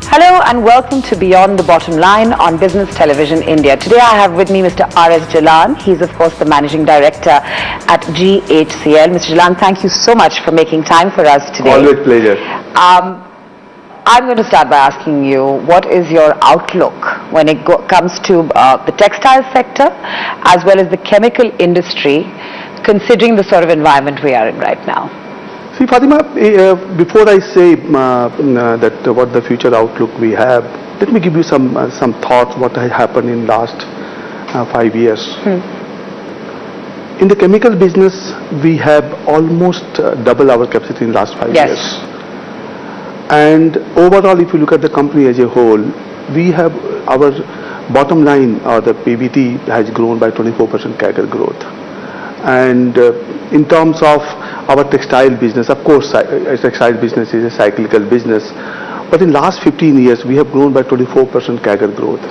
Hello and welcome to Beyond the Bottom Line on Business Television India. Today I have with me Mr. S Jalan. He's of course the Managing Director at GHCL. Mr. Jalan, thank you so much for making time for us today. Always pleasure. I'm going to start by asking you, what is your outlook when it comes to the textile sector as well as the chemical industry, considering the sort of environment we are in right now? See, Fatima, before I say that what the future outlook we have, let me give you some thoughts what has happened in last 5 years. In the chemical business, we have almost double our capacity in last 5 years. And overall, if you look at the company as a whole, we have our bottom line or the PBT has grown by 24% CAGR growth. And in terms of our textile business, of course, textile business is a cyclical business, but in last 15 years, we have grown by 24% CAGR growth.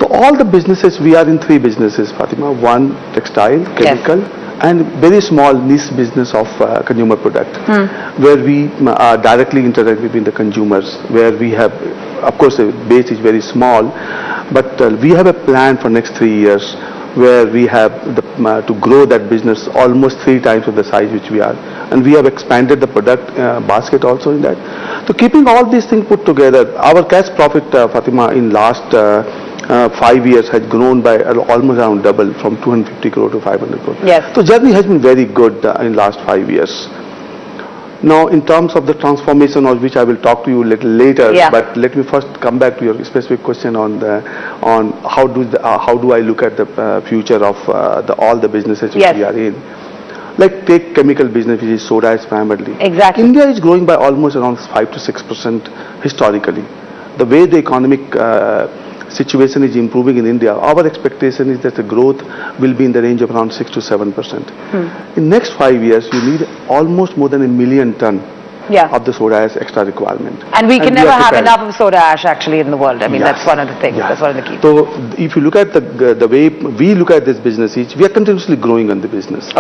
So all the businesses, we are in three businesses, Fatima. One, textile, chemical, and very small niche business of consumer product, where we are directly interact with the consumers, where we have, of course, the base is very small, but we have a plan for next 3 years, where we have to grow that business almost 3 times of the size which we are, and we have expanded the product basket also in that. So keeping all these things put together, our cash profit, Fatima, in last 5 years has grown by almost around double, from 250 crore to 500 crore. So journey has been very good in last 5 years. Now, in terms of the transformation, of which I will talk to you a little later, but let me first come back to your specific question on how do I look at the future of all the businesses which we are in. Like take chemical business, which is soda ash primarily. India is growing by almost around 5 to 6% historically. The way the economic situation is improving in India, our expectation is that the growth will be in the range of around 6 to 7%. In next 5 years, you need almost more than 1 million ton of the soda ash extra requirement. And we can never have enough of soda ash actually in the world. I mean, that's one of the things. That's one of the key things. So if you look at the way we look at this business, we are continuously growing on the business.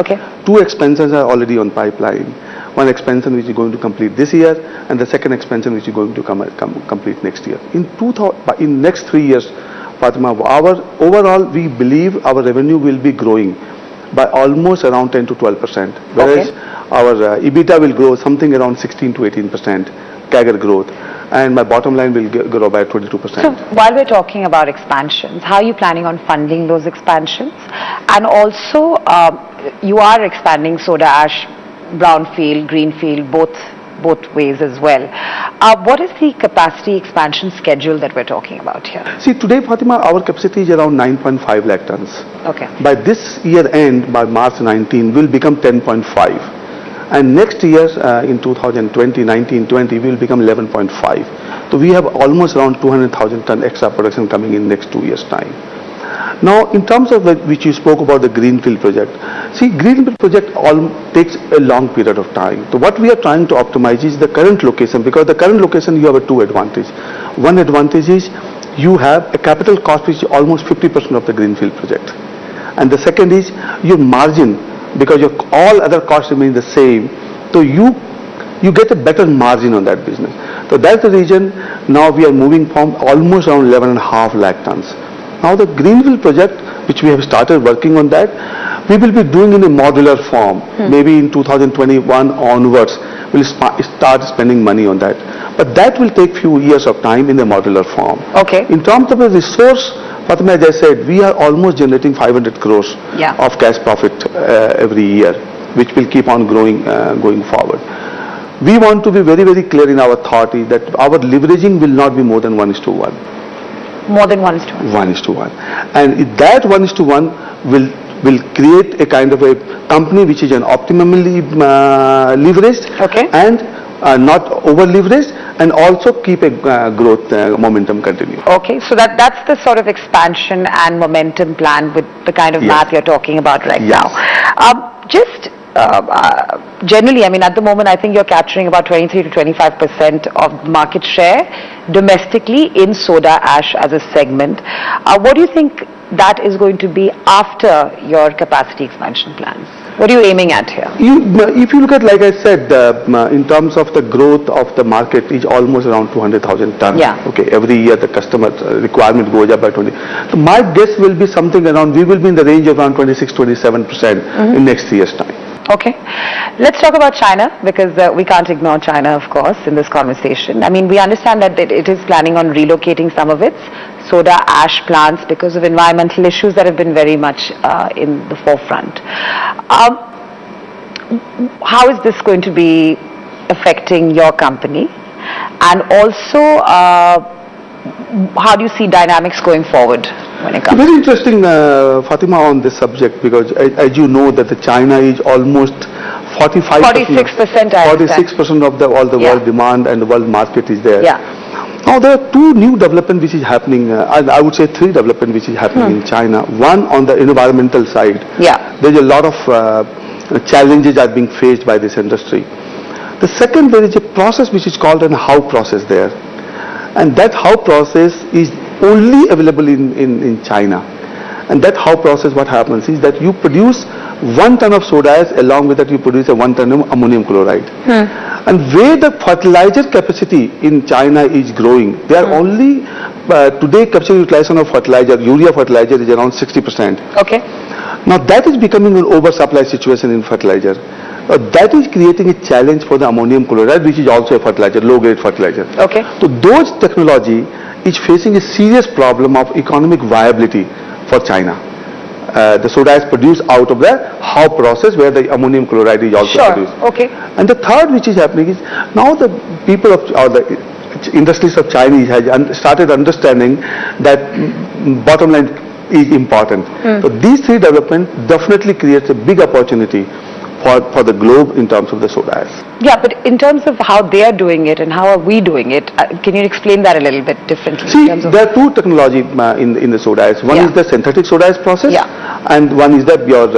2 expansions are already on pipeline. One expansion which is going to complete this year, and the second expansion which is going to complete next year. In next 3 years, Fatima, overall we believe our revenue will be growing by almost around 10 to 12%, whereas our EBITDA will grow something around 16 to 18% CAGR growth, and my bottom line will grow by 22%. So while we're talking about expansions, how are you planning on funding those expansions? And also, you are expanding soda ash, brownfield, greenfield, both ways as well. What is the capacity expansion schedule that we're talking about here? See, today, Fatima, our capacity is around 9.5 lakh tons. By this year end, by March 19, will become 10.5. And next year, in 2020, 19-20, we will become 11.5. So we have almost around 200,000 ton extra production coming in next 2 years' time. Now, in terms of which you spoke about the greenfield project, see, greenfield project takes a long period of time. So what we are trying to optimize is the current location, because the current location you have 2 advantages. One advantage is you have a capital cost which is almost 50% of the greenfield project, and the second is your margin, because your all other costs remain the same. So you get a better margin on that business. So that's the reason now we are moving from almost around 11.5 lakh tons. Now the greenfield project, which we have started working on that, we will be doing in a modular form. Maybe in 2021 onwards, we'll start spending money on that. But that will take few years of time in the modular form. In terms of the resource, Fatima, as I said, we are almost generating 500 crores of cash profit every year, which will keep on growing going forward. We want to be very, very clear in our thought is that our leveraging will not be more than 1:1. More than 1:1. 1:1. And that 1:1 will create a kind of a company which is an optimally leveraged and not over leveraged, and also keep a growth momentum continue. So that's the sort of expansion and momentum plan with the kind of math you're talking about right now. Generally, I mean, at the moment, I think you're capturing about 23 to 25% of market share domestically in soda ash as a segment. What do you think that is going to be after your capacity expansion plans? What are you aiming at here? If you look at, like I said, in terms of the growth of the market is almost around 200,000 tons. Yeah. Okay, every year the customer requirement goes up by 20. So my guess will be something around, we will be in the range of around 26-27% in next year's time. Okay. Let's talk about China, because we can't ignore China, of course, in this conversation. I mean, we understand that it is planning on relocating some of its soda ash plants because of environmental issues that have been very much in the forefront. How is this going to be affecting your company? And also, how do you see dynamics going forward when it comes? Very interesting, Fatima, on this subject, because as you know that the China is almost 46%. 46% of all the world demand and the world market is there. Yeah. Now there are two new development which is happening, I would say three development which is happening in China. One, on the environmental side. Yeah. There's a lot of challenges are being faced by this industry. The second, there is a process which is called an how process there. And that how process is only available in China. And that how process, what happens is that you produce 1 ton of soda ash, along with that you produce a 1 ton of ammonium chloride. And where the fertilizer capacity in China is growing, they are only, today capacity utilization of fertilizer, urea fertilizer is around 60%. Okay. Now that is becoming an oversupply situation in fertilizer. That is creating a challenge for the ammonium chloride, which is also a fertilizer, low-grade fertilizer. Okay. So those technology is facing a serious problem of economic viability for China. The soda is produced out of the how process, where the ammonium chloride is also produced. Okay. And the third which is happening is, now the people of, or the industries of China has started understanding that bottom line is important. So these three developments definitely creates a big opportunity for the globe in terms of the soda ash. Yeah, but in terms of how they are doing it and how are we doing it, can you explain that a little bit differently? See, in terms of there are two technology in the soda ash. One is the synthetic soda ash process, and one is the your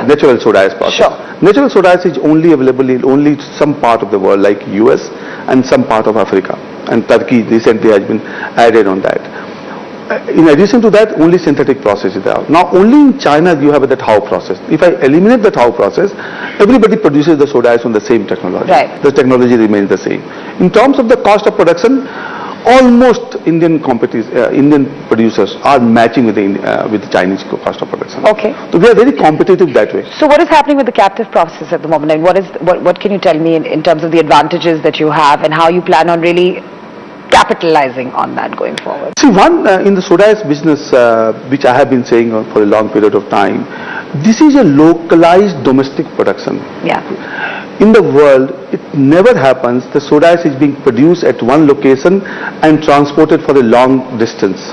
natural soda ash process. Sure. Natural soda ash is only available in only some part of the world, like US and some part of Africa, and Turkey recently has been added on that. In addition to that, only synthetic process is there. Now, only in China you have that how process. If I eliminate that how process, everybody produces the soda ash on the same technology. Right. The technology remains the same. In terms of the cost of production, almost Indian producers are matching with the Chinese cost of production. Okay. So we are very competitive that way. So what is happening with the captive process at the moment, and what can you tell me in terms of the advantages that you have and how you plan on really capitalizing on that going forward? See, one, in the soda ash business, which I have been saying for a long period of time, this is a localized domestic production. Yeah. In the world, it never happens the soda ash is being produced at one location and transported for a long distance.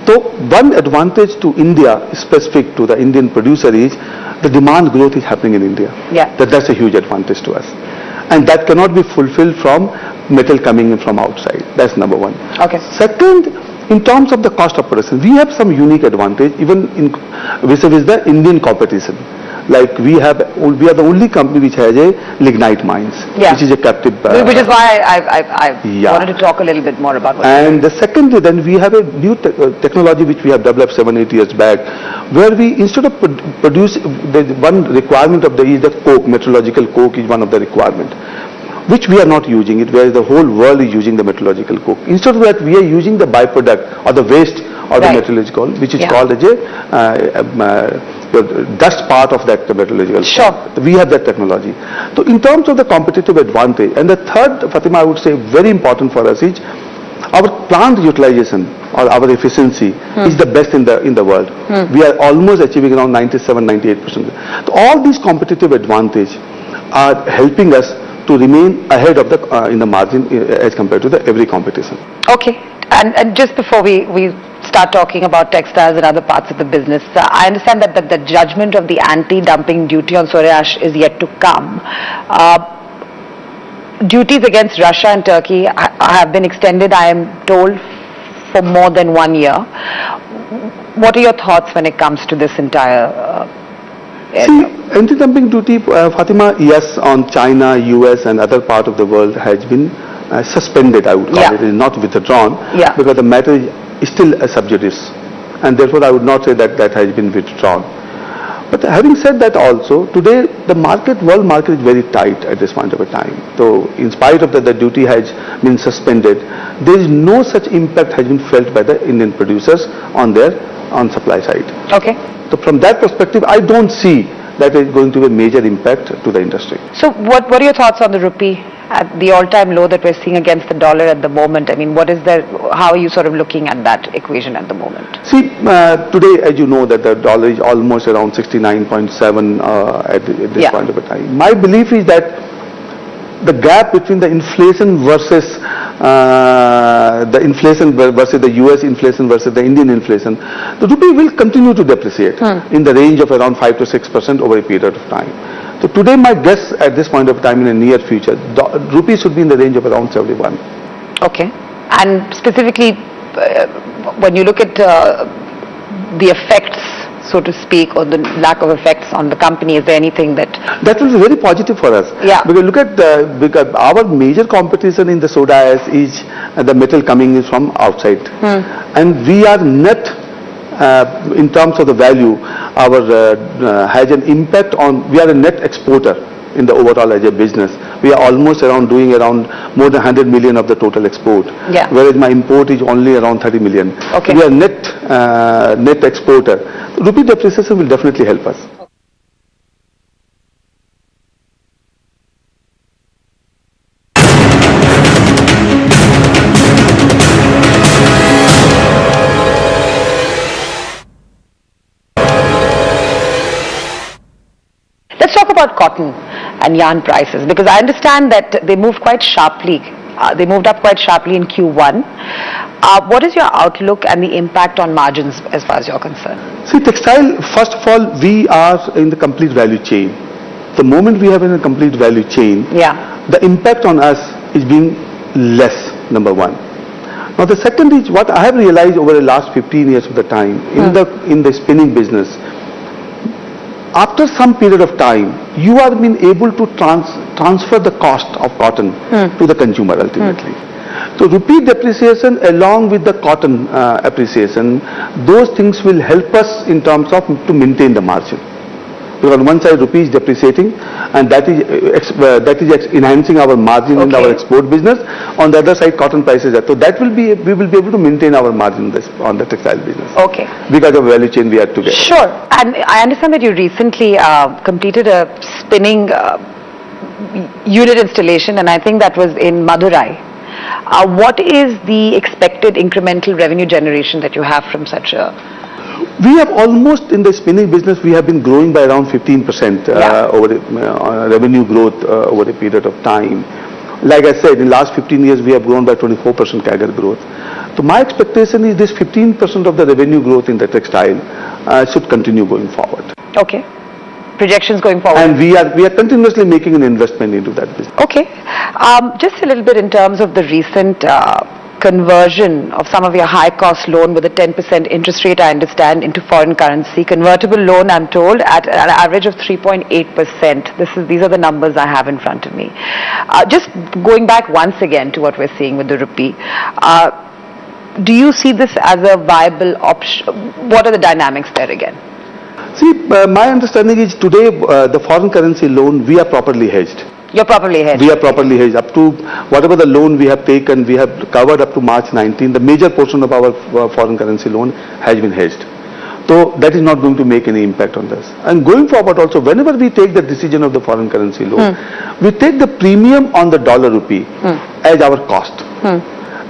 So one advantage to India, specific to the Indian producer, is the demand growth is happening in India. Yeah. That's a huge advantage to us. And that cannot be fulfilled from metal coming in from outside. That's number one. Okay. Second, in terms of the cost of production, we have some unique advantage even in vis-a-vis the Indian competition. Like we are the only company which has a lignite mines, which is a captive. Which is why I wanted to talk a little bit more about what. And the second, then we have a new technology which we have developed 7-8 years back, where we, instead of produce, the one requirement of is the coke, metallurgical coke is one of the requirement, which we are not using it, whereas the whole world is using the metallurgical coke. Instead of that, we are using the byproduct or the waste or the metallurgical, which is called as the dust part of that metallurgical. Sure. We have that technology. So in terms of the competitive advantage, and the third, Fatima, I would say very important for us is our plant utilization or our efficiency is the best in the world. We are almost achieving around 97-98%. So all these competitive advantage are helping us to remain ahead of the in the margin as compared to every competition. Okay. And just before we start talking about textiles and other parts of the business, I understand that the judgment of the anti-dumping duty on soda ash is yet to come. Duties against Russia and Turkey have been extended, I am told, for more than 1 year. What are your thoughts when it comes to this entire area? See, anti-dumping duty, Fatima, yes, on China, US and other part of the world has been suspended, I would call it. It is not withdrawn, because the matter is still a sub judice, and therefore I would not say that has been withdrawn. But having said that also, today the world market is very tight at this point of a time. So in spite of that the duty has been suspended, there is no such impact has been felt by the Indian producers on supply side. Okay. So from that perspective, I don't see that is going to be a major impact to the industry. So what are your thoughts on the rupee at the all-time low that we're seeing against the dollar at the moment? I mean, how are you sort of looking at that equation at the moment? See, today, as you know, that the dollar is almost around 69.7 at this point of a time. My belief is that the gap between the inflation versus the US inflation versus the Indian inflation, the rupee will continue to depreciate in the range of around 5 to 6% over a period of time. So today my guess at this point of time in the near future, the rupee should be in the range of around 71. Okay. And specifically, when you look at the effects, so to speak, or the lack of effects on the company, is there anything that will be very positive for us? Yeah. Because look at because our major competition in the soda ash is the metal coming in from outside, and we are net in terms of the value. Our has an impact on. We are a net exporter in the overall as a business. We are almost doing around more than 100 million of the total export. Yeah. Whereas my import is only around 30 million. Okay. We are net exporter. Rupee depreciation will definitely help us. Let's talk about cotton and yarn prices, because I understand that they moved quite sharply. They moved up quite sharply in Q1. What is your outlook and the impact on margins as far as you're concerned? See, textile, first of all, we are in the complete value chain. The moment we have in a complete value chain, the impact on us is being less, number one. Now the second is what I have realized over the last 15 years of the time in the spinning business. After some period of time, you are being able to transfer the cost of cotton to the consumer ultimately. So rupee depreciation along with the cotton appreciation, those things will help us in terms of to maintain the margin. Because on one side rupee is depreciating, and that is enhancing our margin in our export business. On the other side, cotton prices are. So that will be we will be able to maintain our margin on the textile business. Okay. Because of value chain we are together. Sure. And I understand that you recently completed a spinning unit installation, and I think that was in Madurai. What is the expected incremental revenue generation that you have from such a? We have almost in the spinning business, we have been growing by around 15% over revenue growth over a period of time. Like I said, in the last 15 years, we have grown by 24% CAGR growth. So my expectation is this 15% of the revenue growth in the textile should continue going forward. Okay. Projections going forward. And we are continuously making an investment into that business. Okay. Just a little bit in terms of the recent conversion of some of your high-cost loan with a 10% interest rate, I understand, into foreign currency. Convertible loan, I'm told, at an average of 3.8%. These are the numbers I have in front of me. Just going back once again to what we're seeing with the rupee, do you see this as a viable option? What are the dynamics there again? See, my understanding is today the foreign currency loan, we are properly hedged. You're properly hedged. We are properly hedged. Up to whatever the loan we have taken, we have covered up to March 19. The major portion of our foreign currency loan has been hedged. So that is not going to make any impact on this. And going forward also, whenever we take the decision of the foreign currency loan, we take the premium on the dollar rupee as our cost.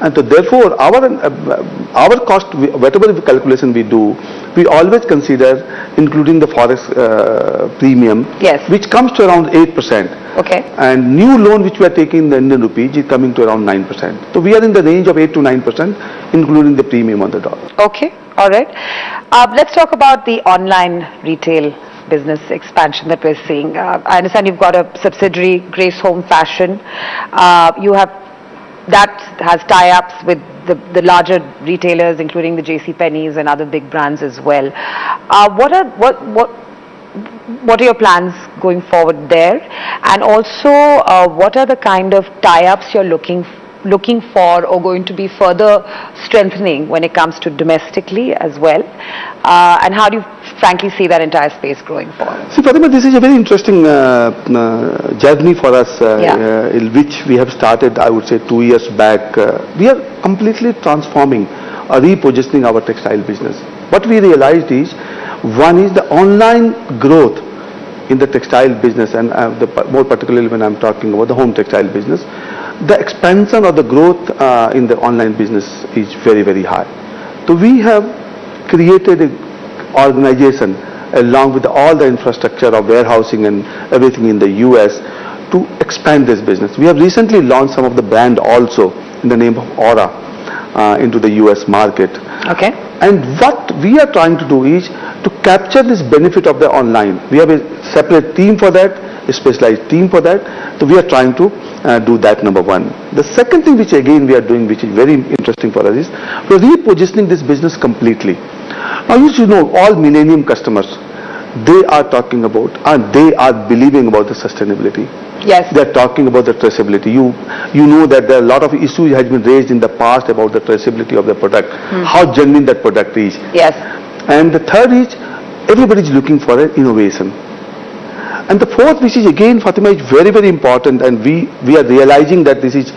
And so therefore, our cost, whatever calculation we do, we always consider including the forex premium, which comes to around 8%. Okay. And new loan which we are taking in the Indian rupee is coming to around 9%. So we are in the range of 8 to 9%, including the premium on the dollar. Okay. All right. Let's talk about the online retail business expansion that we're seeing. I understand you've got a subsidiary, Grace Home Fashion. That has tie-ups with the larger retailers, including the JCPenney's and other big brands as well. What are your plans going forward there? And also, what are the kind of tie-ups you're looking looking for or going to be further strengthening when it comes to domestically as well? And how do you frankly see that entire space growing forward? See, Fatima, this is a very interesting journey for us, in which we have started, I would say, 2 years back. We are completely transforming or repositioning our textile business. What we realized is, one is the online growth in the textile business, and more particularly when I'm talking about the home textile business, the expansion or the growth in the online business is very, very high. So we have created an organization along with all the infrastructure of warehousing and everything in the US to expand this business. We have recently launched some of the brand also in the name of Aura into the US market. Okay. And what we are trying to do is to capture this benefit of the online. We have a separate team for that, a specialized team for that. So we are trying to do that, number one. The second thing which again we are doing, which is very interesting for us, is we are repositioning this business completely. Now you should know, all millennium customers, they are talking about and they are believing about the sustainability. Yes. They are talking about the traceability. You know that there are a lot of issues has been raised in the past about the traceability of the product, how genuine that product is. Yes. And the third is, everybody is looking for an innovation. And the fourth, which is again, Fatima, is very, very important, and we are realizing that this is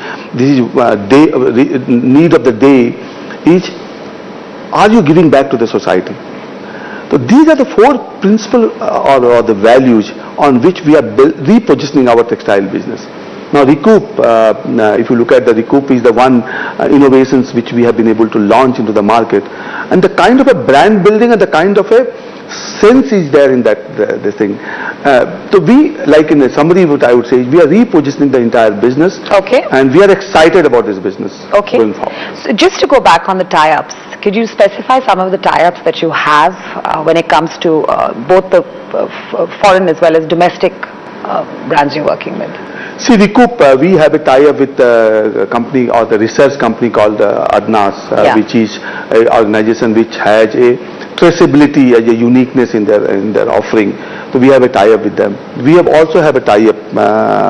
need of the day, is, are you giving back to the society? So these are the four principal or the values on which we are repositioning our textile business. Now Recoup, if you look at the Recoup, is the one innovations which we have been able to launch into the market, and the kind of a brand building and the kind of a sense is there in that this thing. So we, like in a summary, what I would say is, we are repositioning the entire business. Okay. And we are excited about this business going forward. So just to go back on the tie-ups, could you specify some of the tie-ups that you have when it comes to both the foreign as well as domestic brands you're working with? See, Recoup, we have a tie-up with a company or the research company called Adnas, which is an organization which has a traceability as a uniqueness in their offering. So we have a tie-up with them. We have also have a tie-up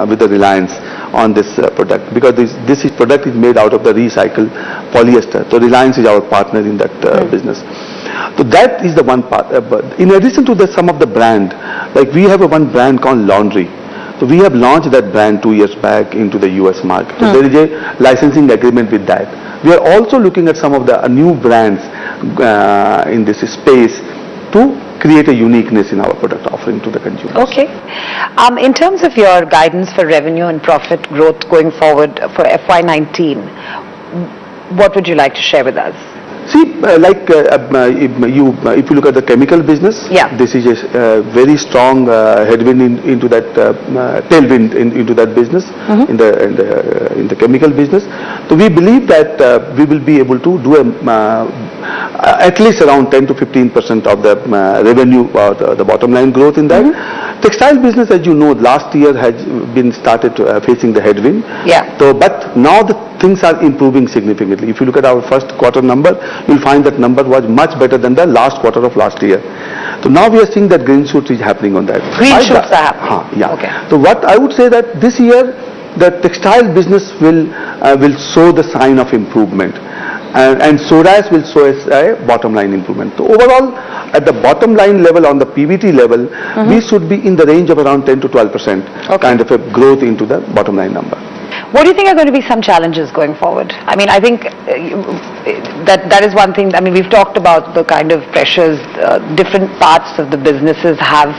with the Reliance on this product, because this product is made out of the recycled polyester. So Reliance is our partner in that business. So that is the one part. But in addition to some of the brand, like we have one brand called Laundry. So we have launched that brand 2 years back into the US market. So there is a licensing agreement with that. We are also looking at some of the new brands in this space to create a uniqueness in our product offering to the consumers. Okay. In terms of your guidance for revenue and profit growth going forward for FY19, what would you like to share with us? See, if you look at the chemical business, this is a very strong headwind into that tailwind into that business in the chemical business. So we believe that we will be able to do at least around 10 to 15% of the revenue or the bottom line growth in that. Textile business, as you know, last year has been started facing the headwind. So, but now the things are improving significantly. If you look at our first quarter number, you'll find that number was much better than the last quarter of last year. So now we are seeing that green shoots is happening on that. Green shoots are happening. Okay. So what I would say that this year the textile business will show the sign of improvement, and soda ash will show a bottom line improvement. So overall, at the bottom line level, on the PBT level, we should be in the range of around 10 to 12% kind of a growth into the bottom line number. What do you think are going to be some challenges going forward? I mean, I think that is one thing. I mean, we've talked about the kind of pressures different parts of the businesses have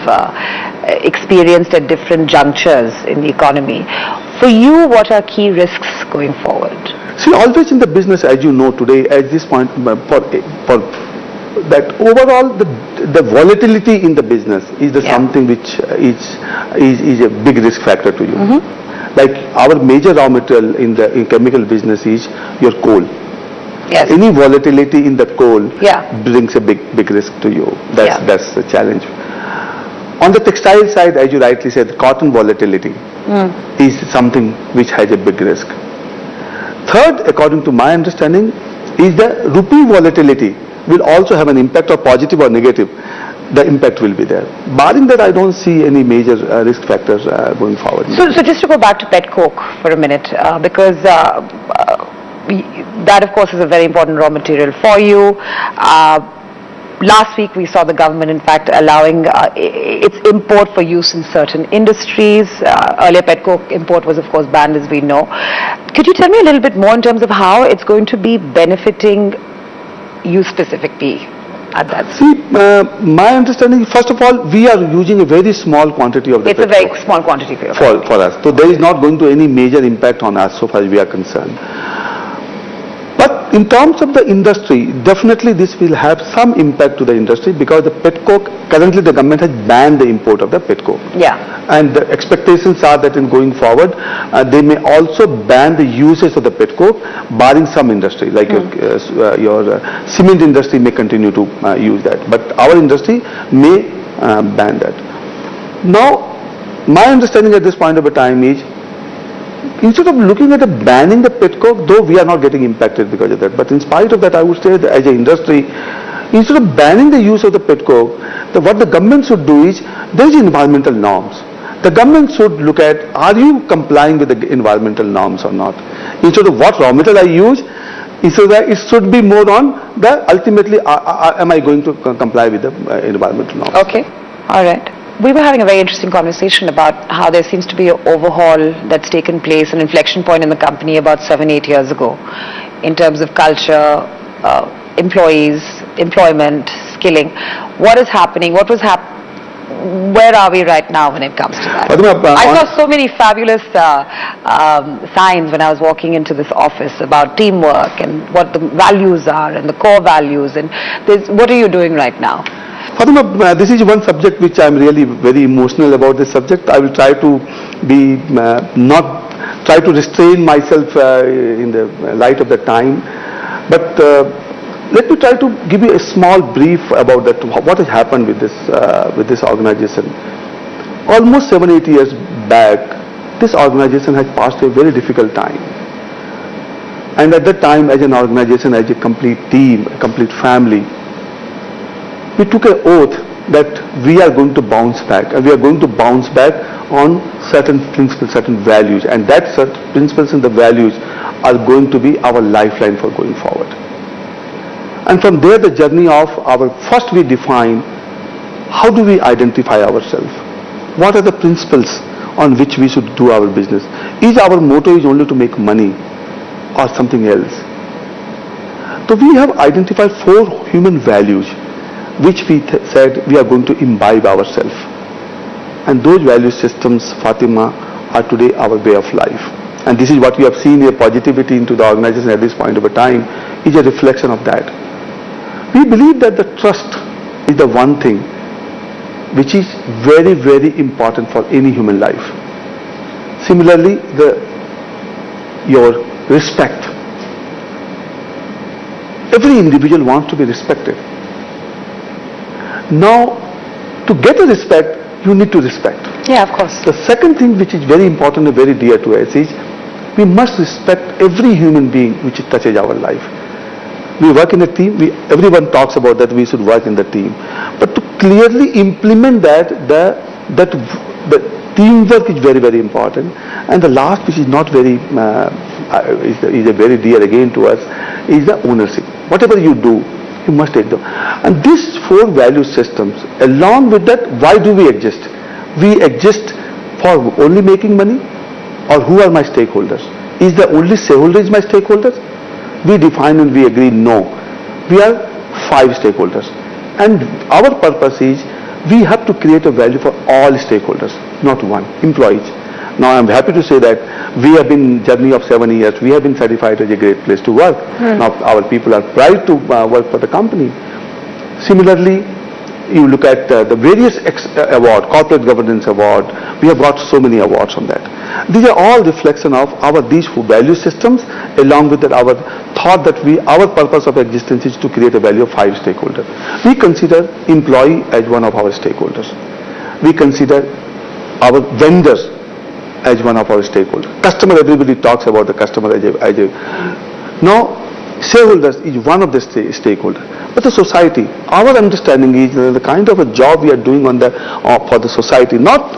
experienced at different junctures in the economy. For you, what are key risks going forward? See, always in the business, as you know today, at this point, for that overall, the volatility in the business is something which is a big risk factor to you. Like our major raw material in chemical business is your coal. Any volatility in the coal brings a big risk to you. That's the challenge. On the textile side, as you rightly said, cotton volatility is something which has a big risk. Third, according to my understanding, is the rupee volatility will also have an impact, or positive or negative. the impact will be there. Barring that, I don't see any major risk factors going forward. So just to go back to pet coke for a minute, because that of course is a very important raw material for you. Last week we saw the government in fact allowing its import for use in certain industries. Earlier pet coke import was of course banned, as we know. Could you tell me a little bit more in terms of how it's going to be benefiting you specifically at that? See, my understanding, first of all, we are using a very small quantity of the It's a pet very coke small quantity for you. for us. So there is not going to any major impact on us so far as we are concerned. But in terms of the industry, definitely this will have some impact to the industry, because the pet coke, currently the government has banned the import of the pet coke. Yeah. And the expectations are that in going forward, they may also ban the usage of the pet coke, barring some industry, like your cement industry may continue to use that. But our industry may ban that. Now, my understanding at this point of a time is, instead of looking at banning the pet coke, though we are not getting impacted because of that, but in spite of that, I would say that as an industry, instead of banning the use of the pet coke, what the government should do is, there is environmental norms. The government should look at, are you complying with the environmental norms or not? Instead of what raw material I use, it should be more on the ultimately, am I going to comply with the environmental norms? Okay, all right. We were having a very interesting conversation about how there seems to be an overhaul that's taken place, an inflection point in the company about 7-8 years ago in terms of culture, employees, employment, skilling. What is happening? What was happening? Where are we right now when it comes to that? I saw so many fabulous signs when I was walking into this office about teamwork and what the values are and the core values. And what are you doing right now? Fatima, this is one subject which I am really very emotional about. This subject, I will try to be try to restrain myself in the light of the time. But let me try to give you a small brief about that. What has happened with this organization? Almost 7-8 years back, this organization had passed a very difficult time. And at that time, as an organization, as a complete team, a complete family, we took an oath that we are going to bounce back, and we are going to bounce back on certain principles, certain values, and that certain principles and the values are going to be our lifeline for going forward. And from there, the journey of first we define, how do we identify ourselves? What are the principles on which we should do our business? Is our motto is only to make money or something else? So we have identified 4 human values which we said we are going to imbibe ourselves. And those value systems, Fatima, are today our way of life. And this is what we have seen, a positivity into the organization at this point of a time is a reflection of that. We believe that the trust is the one thing which is very, very important for any human life. Similarly, your respect. Every individual wants to be respected. Now, to get a respect, you need to respect. Yeah, of course. The second thing which is very important and very dear to us is, we must respect every human being which touches our life. We work in a team, everyone talks about that we should work in the team. But to clearly implement that, the teamwork is very, very important. And the last, which is not very, is a very dear again to us, is the ownership. Whatever you do, you must take them. And these 4 value systems, along with that, why do we exist? We exist for only making money, or who are my stakeholders? Is the only shareholder is my stakeholders? We define and we agree, no. We are 5 stakeholders. And our purpose is, we have to create a value for all stakeholders, not one, employees. Now I am happy to say that we have been in a journey of 7 years. We have been certified as a great place to work. Now our people are proud to work for the company. Similarly, you look at the various award, corporate governance award. We have got so many awards on that. These are all reflection of these value systems, along with our thought that our purpose of existence is to create a value of 5 stakeholders. We consider employee as one of our stakeholders. We consider our vendors as one of our stakeholders. Customer, everybody talks about the customer as a. Now, Shareholders is one of the stakeholders. But the society, our understanding is the kind of a job we are doing on the for the society, not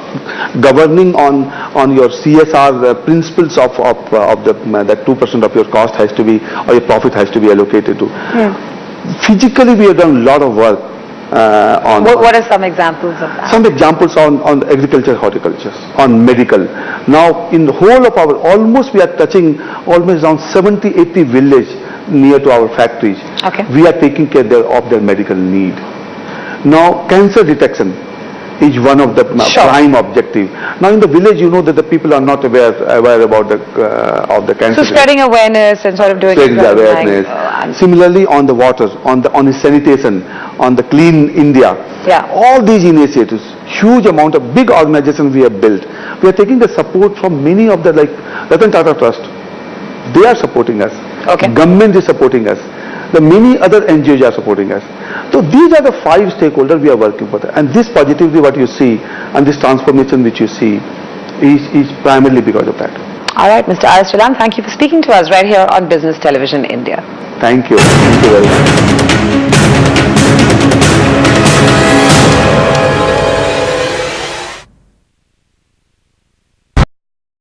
governing on your CSR principles of the that 2% of your cost has to be, or your profit has to be allocated to. Physically, we have done a lot of work on. What are some examples of that? Some examples on agriculture, horticulture, on medical. Now, in the whole of our, almost we are touching almost around 70-80 villages near to our factories. Okay. We are taking care of their medical need. Now, cancer detection is one of the prime objective. Now, in the village, you know that the people are not aware about the cancer. So spreading awareness and sort of doing awareness. Similarly, on the water, on the sanitation, on the Clean India. Yeah. All these initiatives, huge amount of big organizations we have built. We are taking the support from many of the, like Ratan Tata Trust. They are supporting us. Okay. Government is supporting us. The many other NGOs are supporting us. So these are the 5 stakeholders we are working for. And this positivity what you see and this transformation which you see is primarily because of that. All right, Mr. S Jalan, thank you for speaking to us right here on Business Television India. Thank you. Thank you very much.